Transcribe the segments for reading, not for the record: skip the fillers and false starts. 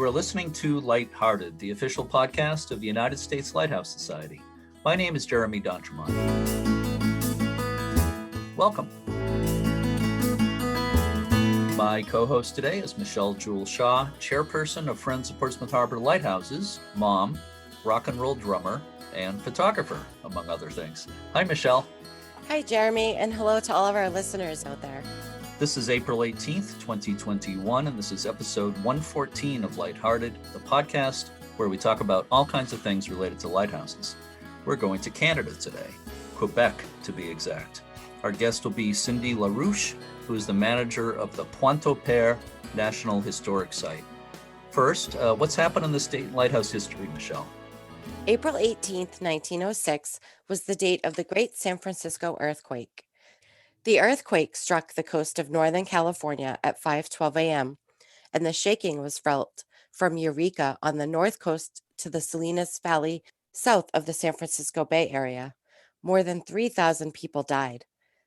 You are listening to Lighthearted, the official podcast of the United States Lighthouse Society. My name is Jeremy D'Entremont. Welcome. My co-host today is Michelle Jewel Shaw, chairperson of Friends of Portsmouth Harbor Lighthouses, mom, rock and roll drummer, and photographer, among other things. Hi, Michelle. Hi, Jeremy, and hello to all of our listeners out there. This is April 18th, 2021, and this is episode 114 of Lighthearted, the podcast where we talk about all kinds of things related to lighthouses. We're going to Canada today, Quebec to be exact. Our guest will be Cindy LaRouche, who is the manager of the Pointe-au-Père National Historic Site. First, what's happened in the state lighthouse history, Michelle? April 18th, 1906 was the date of the Great San Francisco earthquake. The earthquake struck the coast of Northern California at 5:12 a.m., and the shaking was felt from Eureka on the north coast to the Salinas Valley south of the San Francisco Bay Area. More than 3,000 people died.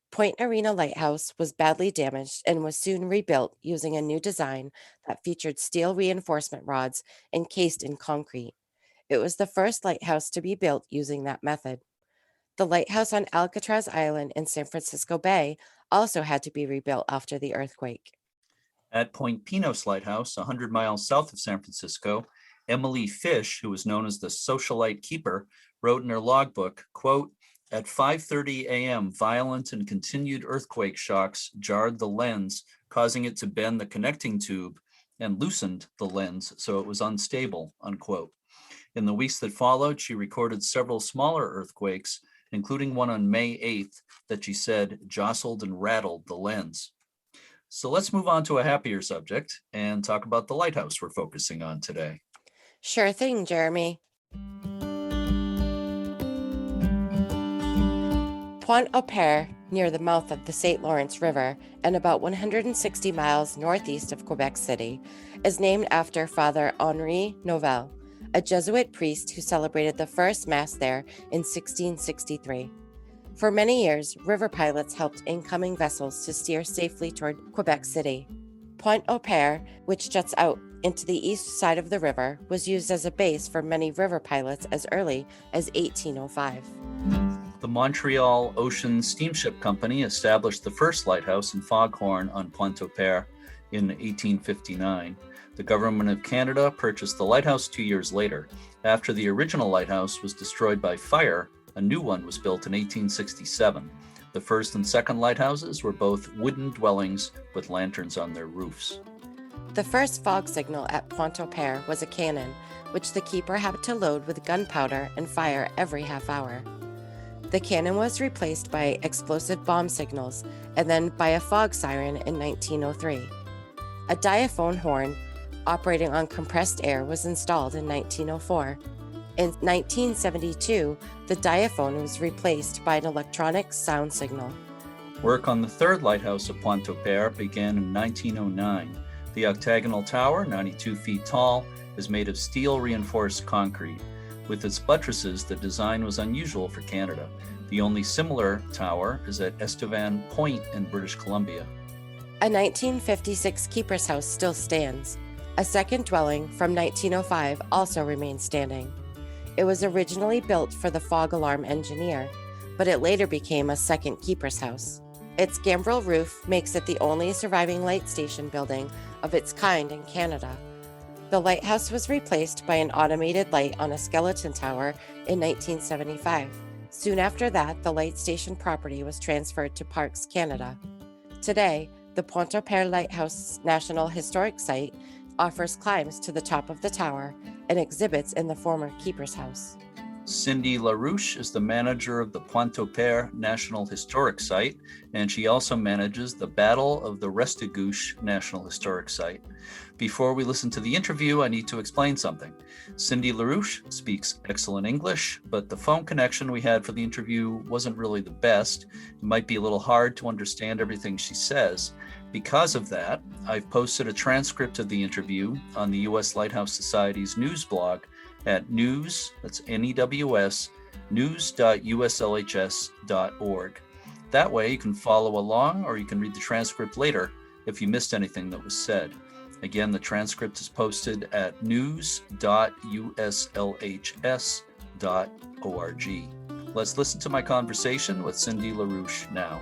Point Arena Lighthouse was badly damaged and was soon rebuilt using a new design that featured steel reinforcement rods encased in concrete. It was the first lighthouse to be built using that method. The lighthouse on Alcatraz Island in San Francisco Bay also had to be rebuilt after the earthquake. At Point Pinos Lighthouse, 100 miles south of San Francisco, Emily Fish, who was known as the socialite keeper, wrote in her logbook, quote, "At 5:30 a.m., violent and continued earthquake shocks jarred the lens, causing it to bend the connecting tube and loosened the lens so it was unstable," unquote. In the weeks that followed, she recorded several smaller earthquakes, including one on May 8th that she said jostled and rattled the lens. So let's move on to a happier subject and talk about the lighthouse we're focusing on today. Sure thing, Jeremy. Pointe-au-Père, near the mouth of the St. Lawrence River and about 160 miles northeast of Quebec City, is named after Father Henri Nouvel, a Jesuit priest who celebrated the first Mass there in 1663. For many years, river pilots helped incoming vessels to steer safely toward Quebec City. Pointe-au-Père, which juts out into the east side of the river, was used as a base for many river pilots as early as 1805. The Montreal Ocean Steamship Company established the first lighthouse in Foghorn on Pointe-au-Père in 1859. The Government of Canada purchased the lighthouse 2 years later. After the original lighthouse was destroyed by fire, a new one was built in 1867. The first and second lighthouses were both wooden dwellings with lanterns on their roofs. The first fog signal at Pointe-au-Père was a cannon, which the keeper had to load with gunpowder and fire every half hour. The cannon was replaced by explosive bomb signals and then by a fog siren in 1903. A diaphone horn operating on compressed air was installed in 1904. In 1972, the diaphone was replaced by an electronic sound signal. Work on the third lighthouse of Pointe-au-Père began in 1909. The octagonal tower, 92 feet tall, is made of steel reinforced concrete. With its buttresses, the design was unusual for Canada. The only similar tower is at Estevan Point in British Columbia. A 1956 keeper's house still stands. A second dwelling from 1905 also remains standing. It was originally built for the fog alarm engineer, but it later became a second keeper's house. Its gambrel roof makes it the only surviving light station building of its kind in Canada. The lighthouse was replaced by an automated light on a skeleton tower in 1975. Soon after that, the light station property was transferred to Parks Canada. Today, the Pointe-au-Père Lighthouse National Historic Site offers climbs to the top of the tower and exhibits in the former keeper's house. Cindy LaRouche is the manager of the Pointe-au-Père National Historic Site, and she also manages the Battle of the Restigouche National Historic Site. Before we listen to the interview, I need to explain something. Cindy LaRouche speaks excellent English, but the phone connection we had for the interview wasn't really the best. It might be a little hard to understand everything she says. Because of that, I've posted a transcript of the interview on the US Lighthouse Society's news blog at news, that's N-E-W-S, news.uslhs.org. That way you can follow along or you can read the transcript later if you missed anything that was said. Again, the transcript is posted at news.uslhs.org. Let's listen to my conversation with Cindy LaRouche now.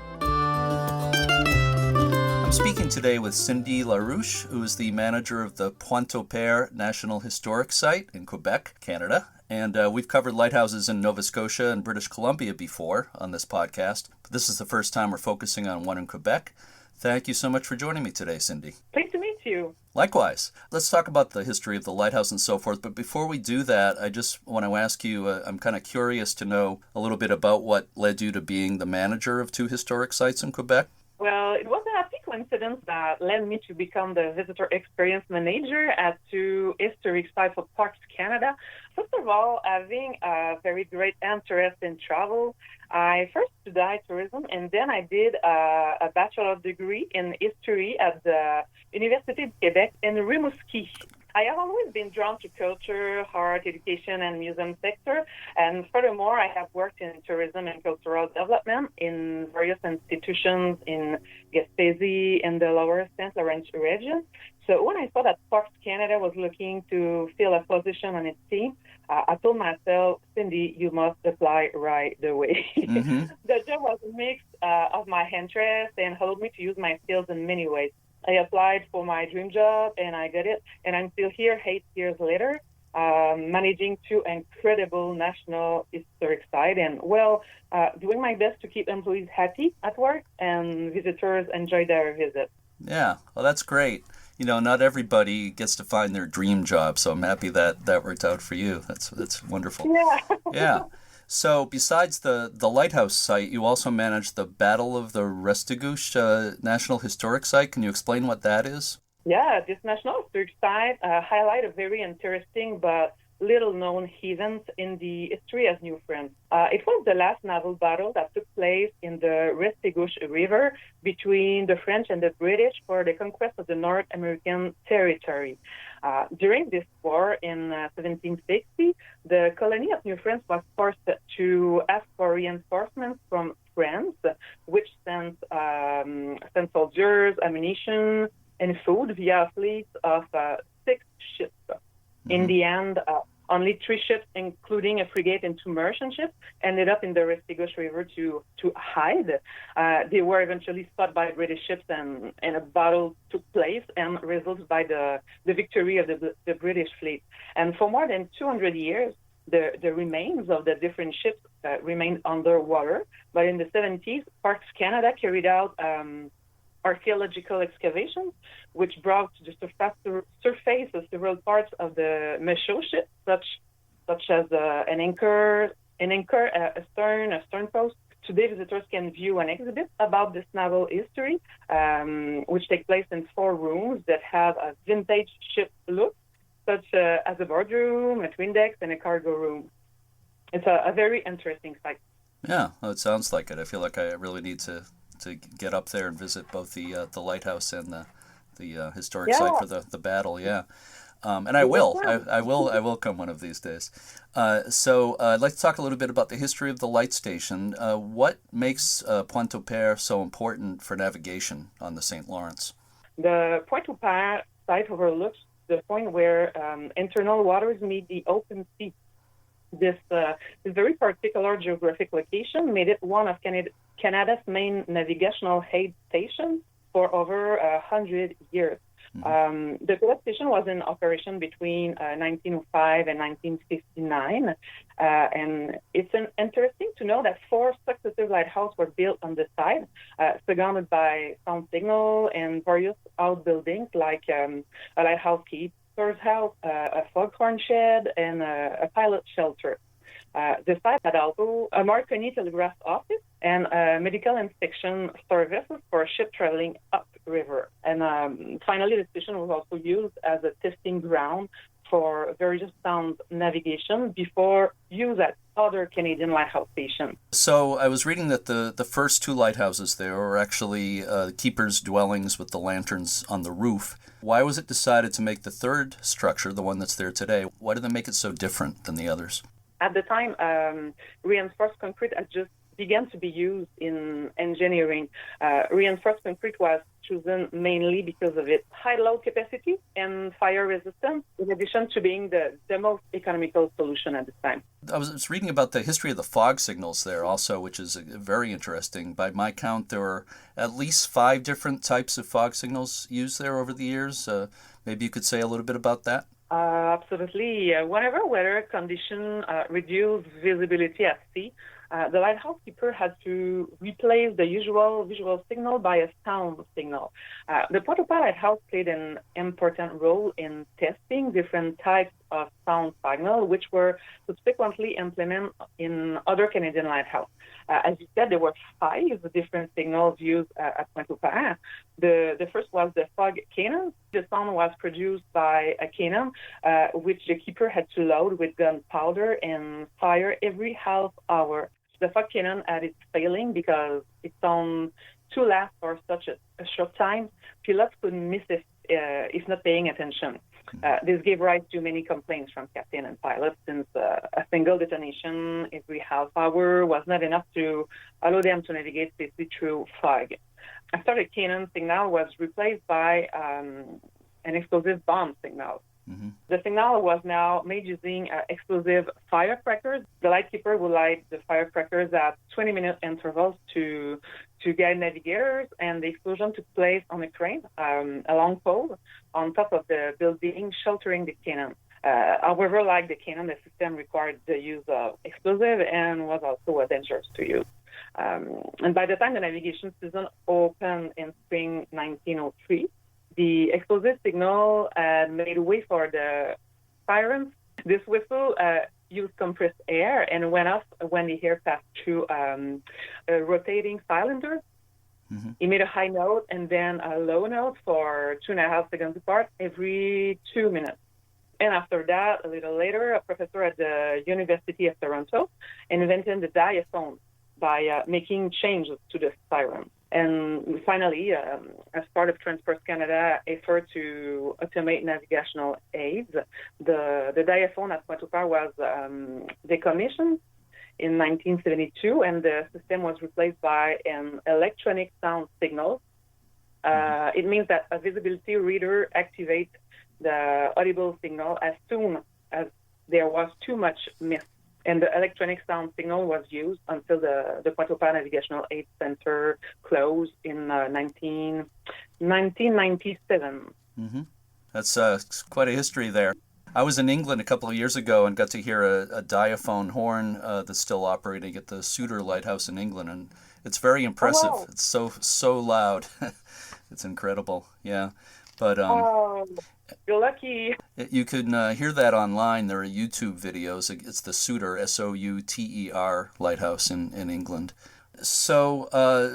I'm speaking today with Cindy LaRouche, who is the manager of the Pointe-au-Père National Historic Site in Quebec, Canada. And we've covered lighthouses in Nova Scotia and British Columbia before on this podcast, but this is the first time we're focusing on one in Quebec. Thank you so much for joining me today, Cindy. Pleased to meet you. Likewise. Let's talk about the history of the lighthouse and so forth. But before we do that, I just want to ask you, I'm kind of curious to know a little bit about what led you to being the manager of two historic sites in Quebec. Well, it was a happy coincidence that led me to become the visitor experience manager at two historic sites of Parks Canada. First of all, having a very great interest in travel, I first studied tourism, and then I did a bachelor degree in history at the Université de Québec in Rimouski. I have always been drawn to culture, art, education, and museum sector. And furthermore, I have worked in tourism and cultural development in various institutions in Gaspésie and the lower St. Lawrence region. So when I saw that Parks Canada was looking to fill a position on its team, I told myself, Cindy, you must apply right away. Mm-hmm. The job was a mix of my interests and allowed me to use my skills in many ways. I applied for my dream job, and I got it. And I'm still here 8 years later, managing two incredible national historic sites and, doing my best to keep employees happy at work and visitors enjoy their visit. Yeah, well, that's great. You know, not everybody gets to find their dream job, so I'm happy that worked out for you. That's wonderful. Yeah. Yeah. So besides the lighthouse site, you also manage the Battle of the Restigouche National Historic Site. Can you explain what that is? Yeah, this National Historic Site highlights a very interesting but little-known event in the history of New France. It was the last naval battle that took place in the Restigouche River between the French and the British for the conquest of the North American territory. During this war in 1760, the colony of New France was forced to ask for reinforcements from France, which sent soldiers, ammunition, and food via a fleet of 6 ships. Mm-hmm. In the end, only 3 ships, including a frigate and 2 merchant ships, ended up in the Restigouche River to hide. They were eventually spotted by British ships, and a battle took place and resulted by the victory of the British fleet. And for more than 200 years, the remains of the different ships remained underwater. But in the 70s, Parks Canada carried out archaeological excavations, which brought to the surface several parts of the Michaud ship, such as an anchor, a stern post. Today, visitors can view an exhibit about this naval history, which takes place in 4 rooms that have a vintage ship look, such as a boardroom, a twin decks, and a cargo room. It's a very interesting site. Yeah, well, it sounds like it. I feel like I really need to get up there and visit both the lighthouse and the historic site for the battle. Yeah, and I will. I will come one of these days. So I'd like to talk a little bit about the history of the light station. What makes Pointe-au-Père so important for navigation on the St. Lawrence? The Pointe-au-Père site overlooks the point where internal waters meet the open sea. This very particular geographic location made it one of Canada's main navigational aid stations for over 100 years. Mm-hmm. The Quebec station was in operation between 1905 and 1959, and it's interesting to know that 4 successive lighthouses were built on the site, surrounded by sound signal and various outbuildings like a lighthouse keeper's house, a foghorn shed, and a pilot shelter. The site had also a Marconi telegraph office and medical inspection services for a ship traveling upriver. And finally, the station was also used as a testing ground for various sound navigation before use at other Canadian lighthouse stations. So I was reading that the first 2 lighthouses there were actually keepers' dwellings with the lanterns on the roof. Why was it decided to make the 3rd structure, the one that's there today? Why did they make it so different than the others? At the time, reinforced concrete had just began to be used in engineering. Reinforced concrete was chosen mainly because of its high load capacity and fire resistance, in addition to being the most economical solution at this time. I was reading about the history of the fog signals there also, which is very interesting. By my count, there were at least 5 different types of fog signals used there over the years. Maybe you could say a little bit about that? Absolutely. Whenever weather conditions reduce visibility at sea, the lighthouse keeper had to replace the usual visual signal by a sound signal. The Pointe-au-Père Lighthouse played an important role in testing different types of sound signal, which were subsequently implemented in other Canadian lighthouses. As you said, there were 5 different signals used at Pointe-au-Père. The first was the fog cannon. The sound was produced by a cannon, which the keeper had to load with gunpowder and fire every half hour. The fog cannon had its failing because it sounded too loud for such a short time. Pilots could miss it if not paying attention. This gave rise to many complaints from captain and pilots, since a single detonation every half hour was not enough to allow them to navigate safely through fog. After the cannon signal was replaced by an explosive bomb signal. Mm-hmm. The signal was now made using explosive firecrackers. The lightkeeper would light the firecrackers at 20-minute intervals to guide navigators, and the explosion took place on a crane, a long pole, on top of the building sheltering the cannon. However, like the cannon, the system required the use of explosive and was also dangerous to use. And by the time the navigation season opened in spring 1903, the explosive signal made way for the sirens. This whistle used compressed air and went off when the air passed through a rotating cylinder. Mm-hmm. It made a high note and then a low note for 2.5 seconds apart every 2 minutes. And after that, a little later, a professor at the University of Toronto invented the diaphone by making changes to the siren. And finally, as part of Transport Canada's effort to automate navigational aids, the diaphone at Pointe-au-Père was decommissioned in 1972, and the system was replaced by an electronic sound signal. It means that a visibility reader activates the audible signal as soon as there was too much mist. And the electronic sound signal was used until the Pointe-au-Père Navigational Aid Center closed in 1997. Mm-hmm. That's quite a history there. I was in England a couple of years ago and got to hear a diaphone horn that's still operating at the Suter Lighthouse in England, and it's very impressive. Oh, wow. It's so loud. It's incredible. Yeah. But you're lucky. You can hear that online. There are YouTube videos. It's the Suter, Souter Lighthouse in England. So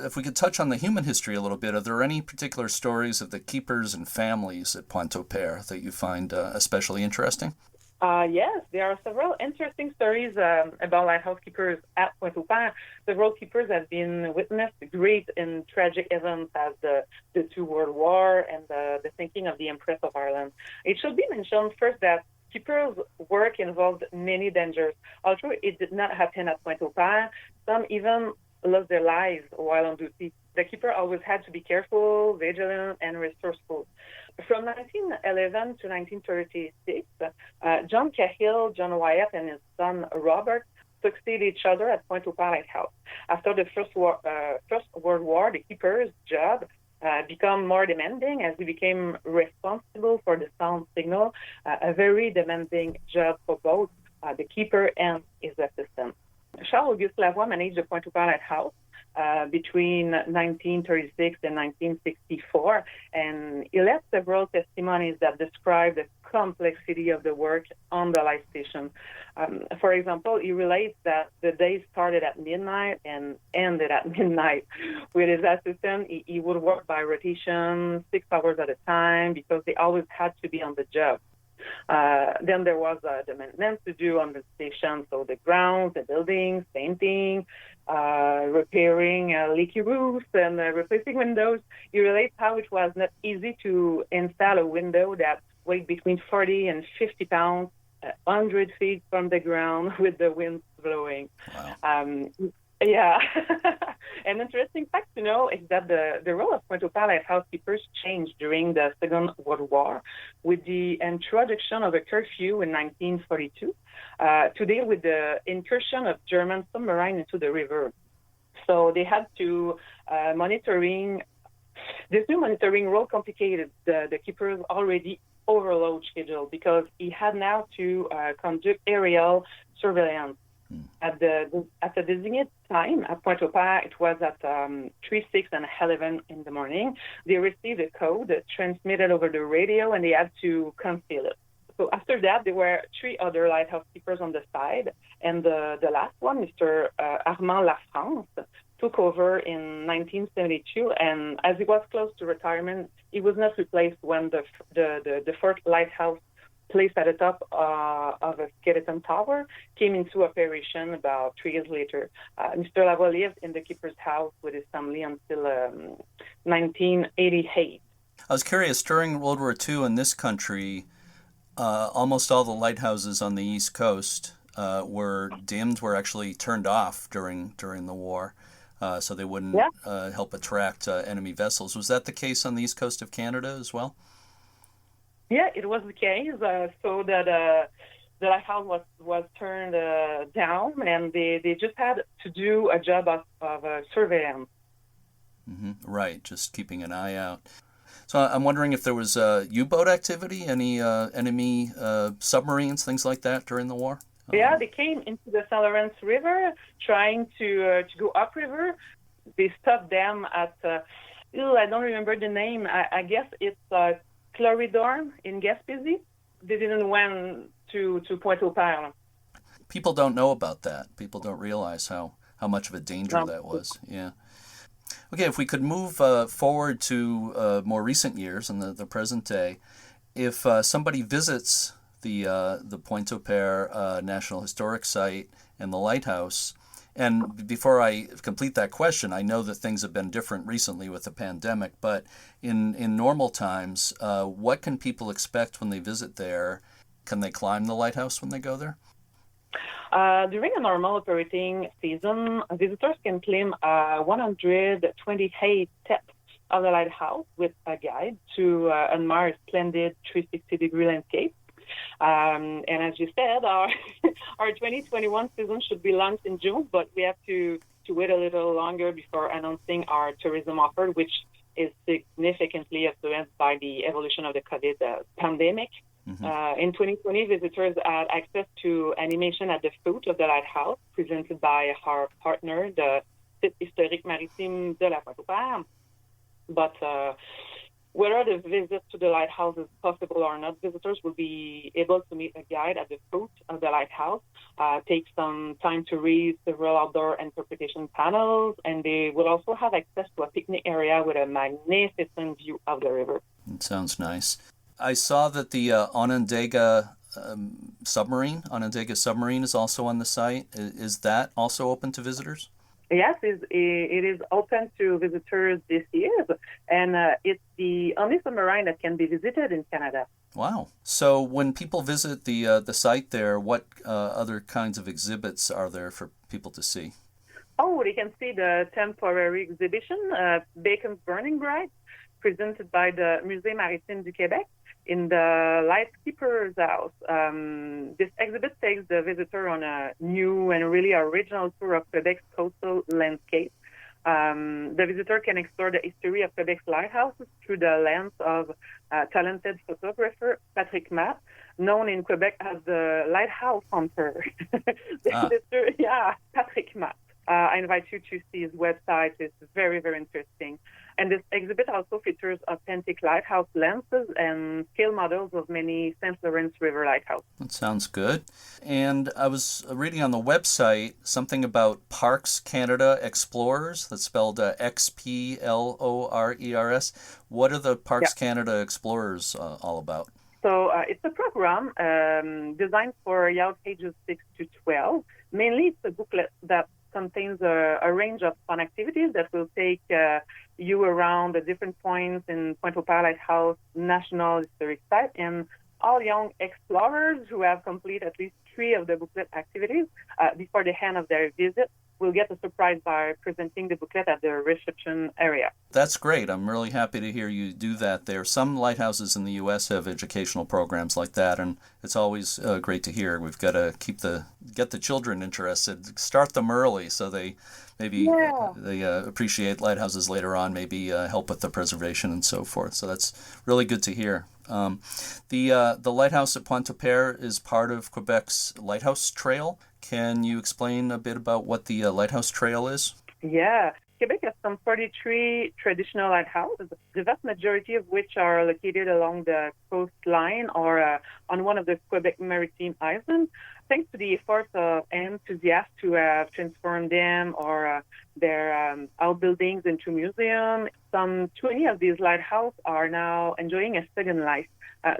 if we could touch on the human history a little bit, are there any particular stories of the keepers and families at Pointe-au-Père that you find especially interesting? Yes, there are several interesting stories about lighthouse keepers at Pointe-au-Père. Several keepers have been witnessed great and tragic events as the Two World War and the sinking of the Empress of Ireland. It should be mentioned first that keepers' work involved many dangers. Although it did not happen at Pointe-au-Père, some even lost their lives while on duty. The keeper always had to be careful, vigilant, and resourceful. From 1911 to 1936, John Cahill, John Wyatt, and his son Robert succeeded each other at Pointe-au-Père Lighthouse. After the First World War, the keeper's job became more demanding as he became responsible for the sound signal, a very demanding job for both the keeper and his assistant. Charles-Auguste Lavoie managed the Pointe-au-Père Lighthouse between 1936 and 1964, and he left several testimonies that describe the complexity of the work on the light station. For example, he relates that the day started at midnight and ended at midnight. With his assistant, he would work by rotation, 6 hours at a time, because they always had to be on the job. Then there was the maintenance to do on the station, so the grounds, the buildings, painting, repairing leaky roofs, and replacing windows. He relates how it was not easy to install a window that weighed between 40 and 50 pounds, 100 feet from the ground with the wind blowing. Wow. Yeah. An interesting fact to know is that the role of Pointe-au-Père Lighthouse keepers changed during the Second World War with the introduction of a curfew in 1942 to deal with the incursion of German submarines into the river. So they had to monitoring. This new monitoring role complicated the keeper's already overload schedule because he had now to conduct aerial surveillance. At the designated time at Pointe-au-Père, it was at 3, 6, and 11 in the morning. They received a code transmitted over the radio, and they had to conceal it. So after that, there were 3 other lighthouse keepers on the side, and the last one, Mr. Armand Lafrance, took over in 1972, and as he was close to retirement, he was not replaced when the fourth lighthouse placed at the top of a skeleton tower came into operation about 3 years later. Mr. Lavoie lived in the keeper's house with his family until 1988. I was curious, during World War II in this country, almost all the lighthouses on the East Coast were dimmed, were actually turned off during the war, so they wouldn't help attract enemy vessels. Was that the case on the East Coast of Canada as well? Yeah, it was the case. So that the lighthouse was turned down, and they just had to do a job of surveillance. Mm-hmm. Right, just keeping an eye out. So I'm wondering if there was U-boat activity, any enemy submarines, things like that during the war? Yeah, they came into the St. Lawrence River trying to go upriver. They stopped them at, I don't remember the name. I guess it's Cloridorn in Gaspésie. They didn't went to Pointe-au-Père. People don't know about that. People don't realize how much of a danger that was. Yeah. Okay, if we could move forward to more recent years and the present day, if somebody visits the Pointe-au-Père National Historic Site and the lighthouse, and before I complete that question, I know that things have been different recently with the pandemic, but in normal times, what can people expect when they visit there? Can they climb the lighthouse when they go there? During a normal operating season, visitors can climb 128 steps of the lighthouse with a guide to admire a splendid 360-degree landscape. And as you said, our 2021 season should be launched in June, but we have to wait a little longer before announcing our tourism offer, which is significantly influenced by the evolution of the COVID pandemic. Mm-hmm. In 2020, visitors had access to animation at the foot of the lighthouse, presented by our partner, the Site Historique Maritime de la Pointe-au-Père. But whether the visit to the lighthouse is possible or not, visitors will be able to meet a guide at the foot of the lighthouse, take some time to read several outdoor interpretation panels, and they will also have access to a picnic area with a magnificent view of the river. It sounds nice. I saw that the Onondaga Onondaga submarine is also on the site. Is that also open to visitors? Yes, it is open to visitors this year, and it's the only submarine that can be visited in Canada. Wow. So when people visit the site there, what other kinds of exhibits are there for people to see? Oh, they can see the temporary exhibition, Bacon's Burning Bright, presented by the Musée Maritime du Québec in the Lightkeeper's House. This exhibit takes the visitor on a new and really original tour of Quebec's coastal landscape. The visitor can explore the history of Quebec's lighthouses through the lens of talented photographer Patrick Matt, known in Quebec as the Lighthouse Hunter. Patrick Matt. I invite you to see his website. It's very, very interesting. And this exhibit also features authentic lighthouse lenses and scale models of many St. Lawrence River lighthouses. that sounds good. And I was reading on the website something about Parks Canada Explorers. That's spelled Xplorers. What are the Parks Canada Explorers all about? So it's a program designed for young ages 6 to 12. Mainly, it's a booklet that contains a range of fun activities that will take you around the different points in Pointe-au-Père Lighthouse National Historic Site and All young explorers who have completed at least 3 of the booklet activities before the end of their visit will get a surprise by presenting the booklet at the reception area. That's great. I'm really happy to hear you do that there. Some lighthouses in the U.S. have educational programs like that, and it's always great to hear. We've got to get the children interested, start them early so they maybe they appreciate lighthouses later on, maybe help with the preservation and so forth. So that's really good to hear. The lighthouse at Pointe-au-Père is part of Quebec's Lighthouse Trail. Can you explain a bit about what the Lighthouse Trail is? Yeah. Quebec has some 43 traditional lighthouses, the vast majority of which are located along the coastline or on one of the Quebec Maritime Islands. Thanks to the efforts of enthusiasts who have transformed them or their outbuildings into museums, some 20 of these lighthouses are now enjoying a second life.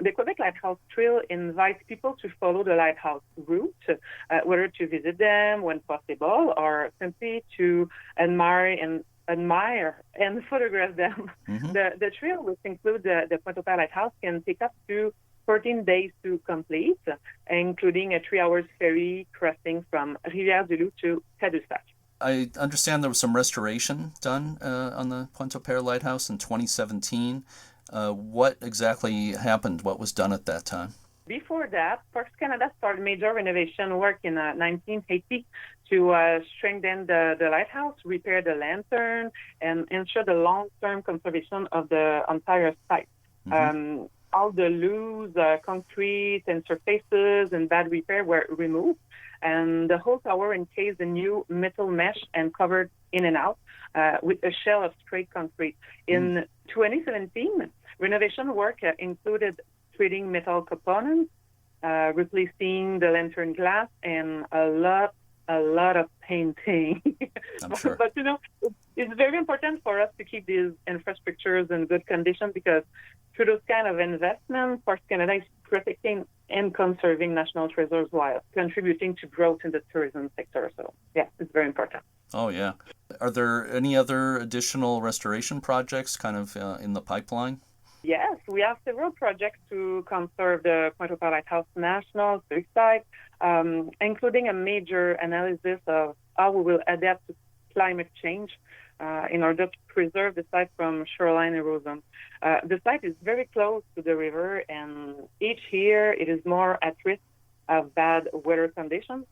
The Quebec Lighthouse Trail invites people to follow the lighthouse route, whether to visit them when possible or simply to admire and photograph them. Mm-hmm. The trail, which includes the Pointe-au-Père Lighthouse, can take up to 14 days to complete, including a 3-hour ferry crossing from Rivière-du-Loup to Tadoussac. I understand there was some restoration done on the Pointe-au-Père Lighthouse in 2017. What exactly happened? What was done at that time? Before that, Parks Canada started major renovation work in 1980 to strengthen the lighthouse, repair the lantern, and ensure the long-term conservation of the entire site. Mm-hmm. All the loose concrete and surfaces and bad repair were removed, and the whole tower encased in new metal mesh and covered in and out with a shell of straight concrete. In 2017, renovation work included treating metal components, replacing the lantern glass, and a lot of painting. I'm sure. But it's very important for us to keep these infrastructures in good condition because through those kind of investments, Parks Canada is protecting and conserving national treasures while contributing to growth in the tourism sector. So, yeah, it's very important. Oh, yeah. Are there any other additional restoration projects kind of in the pipeline? Yes, we have several projects to conserve the Pointe-au-Père Lighthouse National Historic Site, including a major analysis of how we will adapt to climate change in order to preserve the site from shoreline erosion. The site is very close to the river, and each year it is more at risk of bad weather conditions.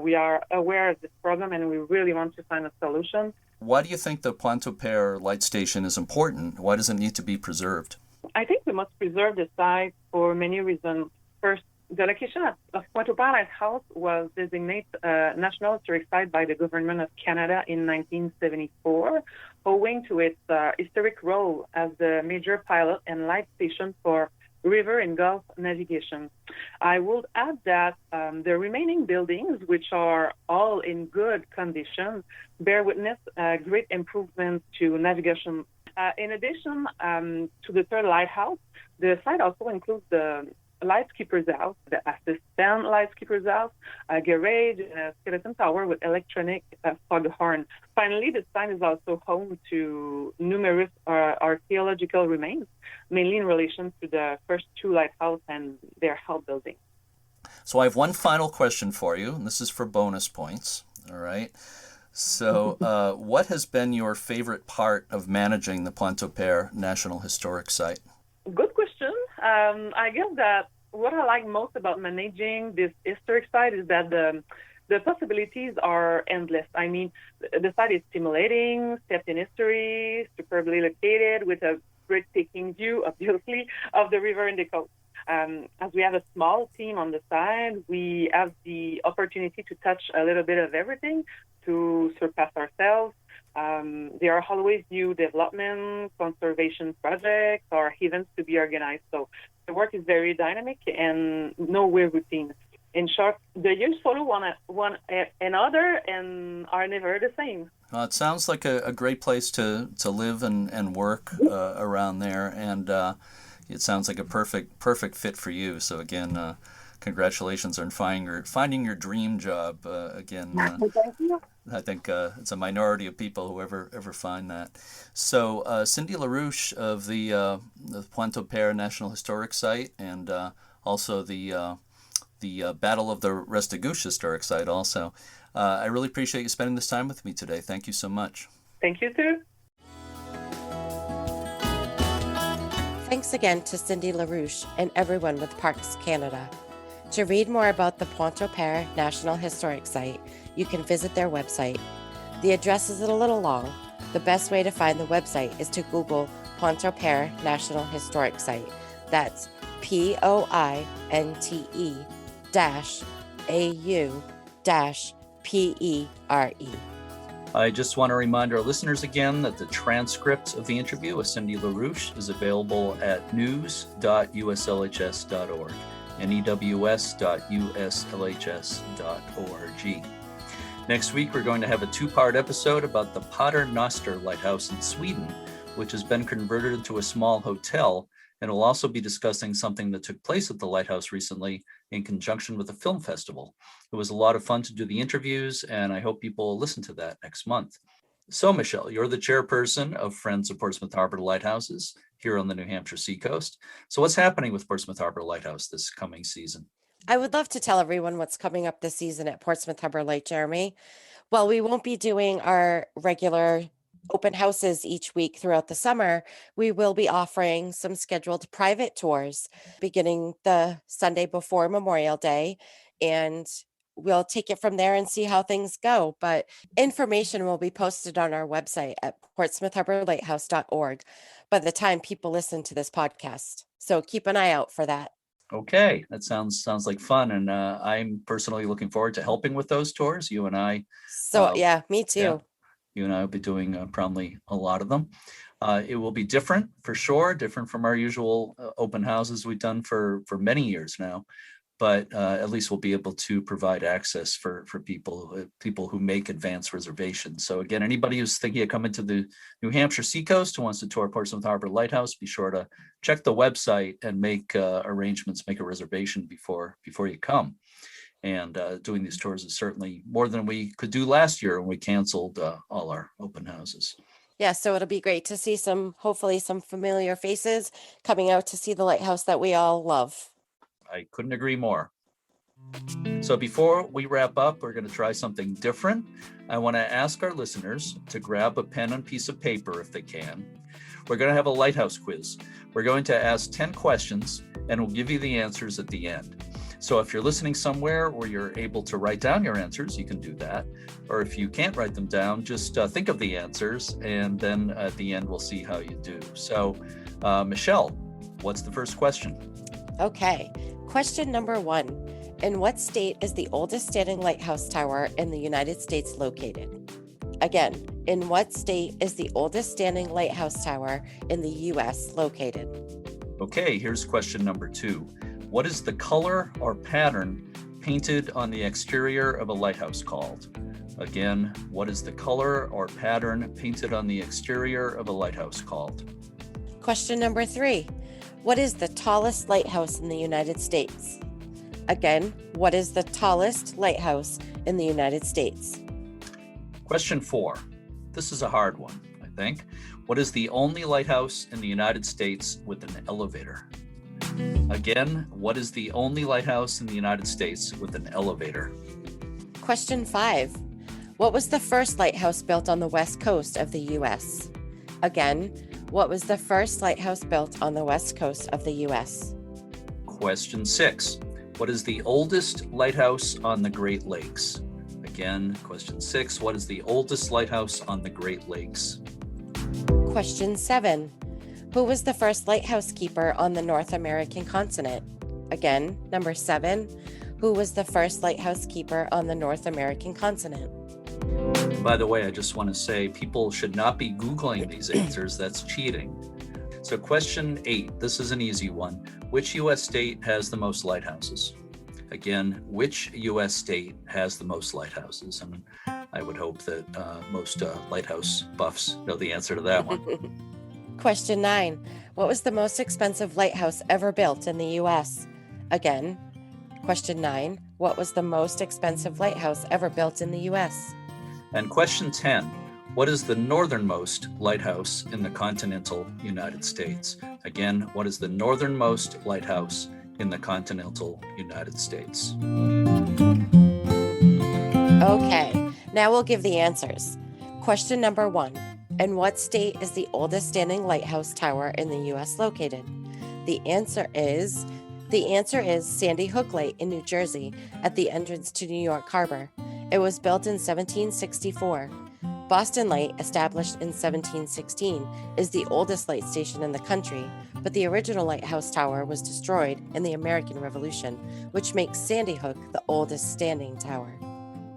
We are aware of this problem, and we really want to find a solution. Why do you think the Pointe-au-Père Light Station is important? Why does it need to be preserved? I think we must preserve the site for many reasons. First, the location of Pointe-au-Père Lighthouse was designated a National Historic Site by the Government of Canada in 1974, owing to its historic role as the major pilot and light station for river and Gulf navigation. I would add that the remaining buildings, which are all in good condition, bear witness great improvements to navigation. In addition to the third lighthouse, the site also includes the lightkeeper's house, the assistant lightkeeper's house, a garage, and a skeleton tower with electronic foghorn. Finally, the site is also home to numerous archaeological remains, mainly in relation to the first 2 lighthouses and their outbuildings. So I have one final question for you, and this is for bonus points. All right. So what has been your favorite part of managing the Pointe-au-Père National Historic Site? Good question. I guess that what I like most about managing this historic site is that the possibilities are endless. I mean, the site is stimulating, steeped in history, superbly located with a breathtaking view, obviously, of the river and the coast. As we have a small team on the side, we have the opportunity to touch a little bit of everything to surpass ourselves. There are always new development, conservation projects, or events to be organized. So the work is very dynamic and nowhere routine. In short, the years follow one another and are never the same. Well, it sounds like a great place to live and work around there, and it sounds like a perfect fit for you. So again, congratulations on finding your dream job. Again, Thank you. I think it's a minority of people who ever find that. So Cindy LaRouche of the Pointe-au-Père National Historic Site and also the Battle of the Restigouche historic site also. I really appreciate you spending this time with me today. Thank you so much. Thank you, too. Thanks again to Cindy LaRouche and everyone with Parks Canada. To read more about the Pointe-au-Père National Historic Site, you can visit their website. The address is a little long. The best way to find the website is to Google Pointe-au-Père National Historic Site. That's POINTE-AU-PERE. I just want to remind our listeners again that the transcript of the interview with Cindy LaRouche is available at news.uslhs.org, news.uslhs.org. Next week, we're going to have a two-part episode about the Paternoster Lighthouse in Sweden, which has been converted into a small hotel, and we'll also be discussing something that took place at the lighthouse recently in conjunction with a film festival. It was a lot of fun to do the interviews, and I hope people will listen to that next month. So, Michelle, you're the chairperson of Friends of Portsmouth Harbor Lighthouses here on the New Hampshire Seacoast. So what's happening with Portsmouth Harbor Lighthouse this coming season? I would love to tell everyone what's coming up this season at Portsmouth Harbor Light, Jeremy. Well, we won't be doing our regular open houses each week throughout the summer. We will be offering some scheduled private tours beginning the Sunday before Memorial Day, and we'll take it from there and see how things go. But information will be posted on our website at portsmouthharborlighthouse.org by the time people listen to this podcast. So keep an eye out for that. Okay, that sounds like fun, and I'm personally looking forward to helping with those tours. You and I. So yeah, me too. Yeah. You and I will be doing probably a lot of them. It will be different for sure, different from our usual open houses we've done for many years now. But at least we'll be able to provide access for people who make advance reservations. So again, anybody who's thinking of coming to the New Hampshire Seacoast who wants to tour Portsmouth Harbor Lighthouse, be sure to check the website and make arrangements, make a reservation before you come. And doing these tours is certainly more than we could do last year when we canceled all our open houses. Yeah, so it'll be great to see hopefully some familiar faces coming out to see the lighthouse that we all love. I couldn't agree more. So before we wrap up, we're going to try something different. I want to ask our listeners to grab a pen and piece of paper if they can. We're going to have a Lighthouse Quiz. We're going to ask 10 questions and we'll give you the answers at the end. So if you're listening somewhere where you're able to write down your answers, you can do that. Or if you can't write them down, just think of the answers, and then at the end, we'll see how you do. So, Michelle, what's the first question? Okay, question number 1. In what state is the oldest standing lighthouse tower in the United States located? Again, in what state is the oldest standing lighthouse tower in the U.S. located? Okay, here's question number 2. What is the color or pattern painted on the exterior of a lighthouse called? Again, what is the color or pattern painted on the exterior of a lighthouse called? Question number 3. What is the tallest lighthouse in the United States? Again, what is the tallest lighthouse in the United States? Question 4. This is a hard one, I think. What is the only lighthouse in the United States with an elevator? Again, what is the only lighthouse in the United States with an elevator? Question 5. What was the first lighthouse built on the west coast of the U.S.? Again, what was the first lighthouse built on the west coast of the U.S.? Question 6. What is the oldest lighthouse on the Great Lakes? Again, question 6. What is the oldest lighthouse on the Great Lakes? Question 7. Who was the first lighthouse keeper on the North American continent? Again, number 7. Who was the first lighthouse keeper on the North American continent? By the way, I just want to say people should not be Googling these answers. That's cheating. So question 8, this is an easy one. Which U.S. state has the most lighthouses? Again, which U.S. state has the most lighthouses? And I would hope that most lighthouse buffs know the answer to that one. Question 9. What was the most expensive lighthouse ever built in the U.S.? Again, question 9. What was the most expensive lighthouse ever built in the U.S.? And question 10. What is the northernmost lighthouse in the continental United States? Again, what is the northernmost lighthouse in the continental United States? Okay, now we'll give the answers. Question number 1. In what state is the oldest standing lighthouse tower in the U.S. located? The answer is Sandy Hook Light in New Jersey at the entrance to New York Harbor. It was built in 1764. Boston Light, established in 1716, is the oldest light station in the country, but the original lighthouse tower was destroyed in the American Revolution, which makes Sandy Hook the oldest standing tower.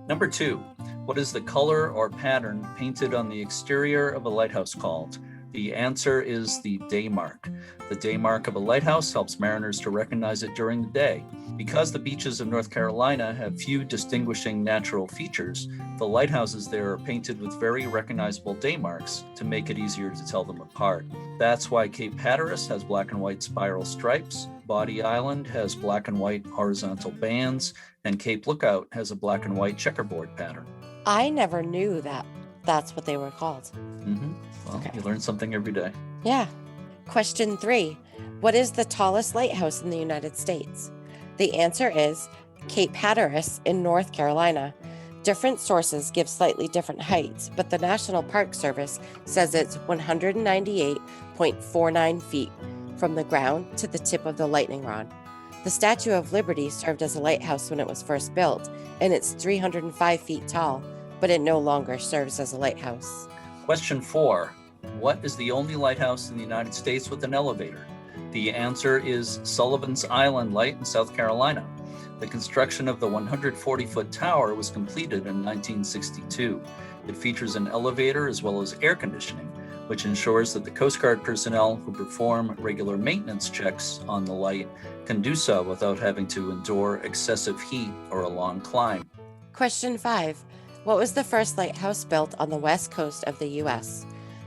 Number 2, what is the color or pattern painted on the exterior of a lighthouse called? The answer is the day mark. The day mark of a lighthouse helps mariners to recognize it during the day. Because the beaches of North Carolina have few distinguishing natural features, the lighthouses there are painted with very recognizable day marks to make it easier to tell them apart. That's why Cape Hatteras has black and white spiral stripes, Body Island has black and white horizontal bands, and Cape Lookout has a black and white checkerboard pattern. I never knew that that's what they were called. Well, Okay. You learn something every day. Yeah. Question 3. What is the tallest lighthouse in the United States? The answer is Cape Hatteras in North Carolina. Different sources give slightly different heights, but the National Park Service says it's 198.49 feet from the ground to the tip of the lightning rod. The Statue of Liberty served as a lighthouse when it was first built, and it's 305 feet tall, but it no longer serves as a lighthouse. Question 4. What is the only lighthouse in the United States with an elevator? The answer is Sullivan's Island Light in South Carolina. The construction of the 140-foot tower was completed in 1962. It features an elevator as well as air conditioning, which ensures that the Coast Guard personnel who perform regular maintenance checks on the light can do so without having to endure excessive heat or a long climb. Question 5. What was the first lighthouse built on the west coast of the U.S.?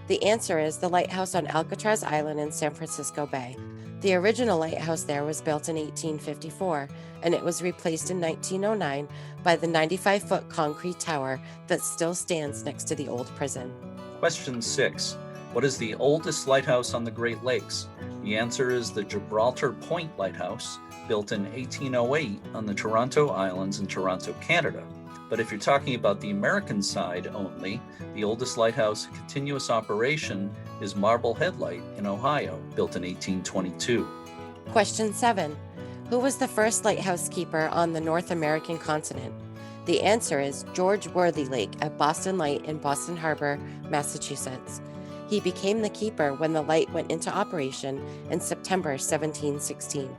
The answer is the lighthouse on Alcatraz Island in San Francisco Bay. The original lighthouse there was built in 1854, and it was replaced in 1909 by the 95-foot concrete tower that still stands next to the old prison. Question 6. What is the oldest lighthouse on the Great Lakes? The answer is the Gibraltar Point Lighthouse, built in 1808 on the Toronto Islands in Toronto, Canada. But if you're talking about the American side only, the oldest lighthouse in continuous operation is Marblehead Light in Ohio, built in 1822. Question 7. Who was the first lighthouse keeper on the North American continent? The answer is George Worthy Lake at Boston Light in Boston Harbor, Massachusetts. He became the keeper when the light went into operation in September 1716.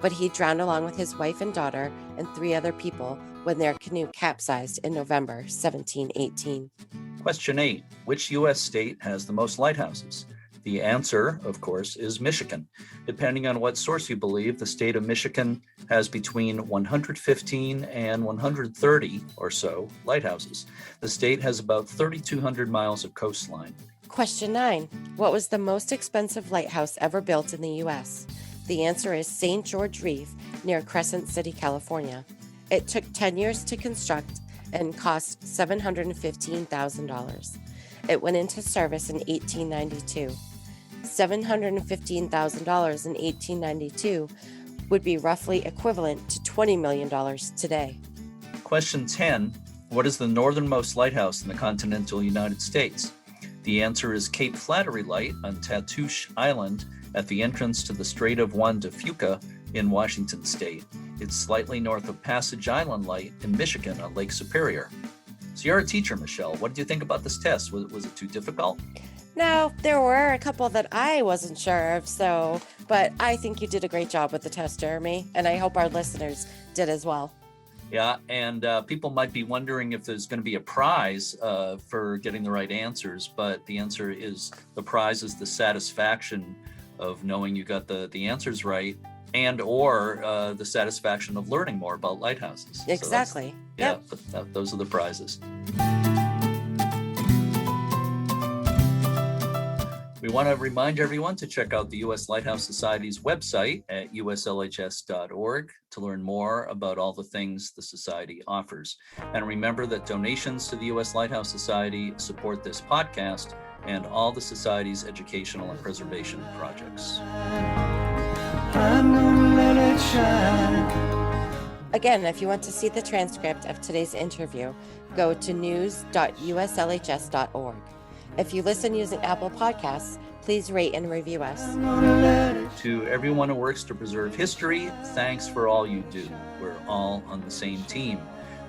But he drowned along with his wife and daughter and 3 other people when their canoe capsized in November 1718. Question 8. Which U.S. state has the most lighthouses? The answer, of course, is Michigan. Depending on what source you believe, the state of Michigan has between 115 and 130 or so lighthouses. The state has about 3,200 miles of coastline. Question 9. What was the most expensive lighthouse ever built in the U.S.? The answer is St. George Reef near Crescent City, California. It took 10 years to construct and cost $715,000. It went into service in 1892. $715,000 in 1892 would be roughly equivalent to $20 million today. Question 10. What is the northernmost lighthouse in the continental United States? The answer is Cape Flattery Light on Tatoosh Island at the entrance to the Strait of Juan de Fuca in Washington State. It's slightly north of Passage Island Light in Michigan on Lake Superior. So you're a teacher, Michelle. What did you think about this test? Was it too difficult? No, there were a couple that I wasn't sure of, but I think you did a great job with the test, Jeremy, and I hope our listeners did as well. Yeah, and people might be wondering if there's going to be a prize for getting the right answers, but the answer is the prize is the satisfaction of knowing you got the answers right, and or the satisfaction of learning more about lighthouses. Exactly. So those are the prizes. We want to remind everyone to check out the U.S. Lighthouse Society's website at uslhs.org to learn more about all the things the Society offers. And remember that donations to the U.S. Lighthouse Society support this podcast and all the Society's educational and preservation projects. I'm gonna let it shine. Again, if you want to see the transcript of today's interview, go to news.uslhs.org. If you listen using Apple Podcasts, please rate and review us. I'm gonna let it To everyone who works to preserve history, thanks for all you do. We're all on the same team.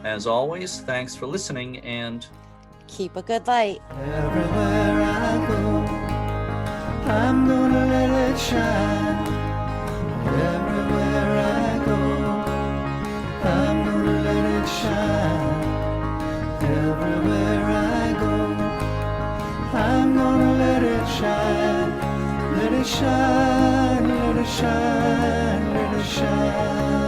As always, thanks for listening, and Keep a good light. everywhere I go. I'm gonna let it shine. Everywhere I go, I'm gonna let it shine. Everywhere I go, I'm gonna let it shine. Let it shine, let it shine, let it shine.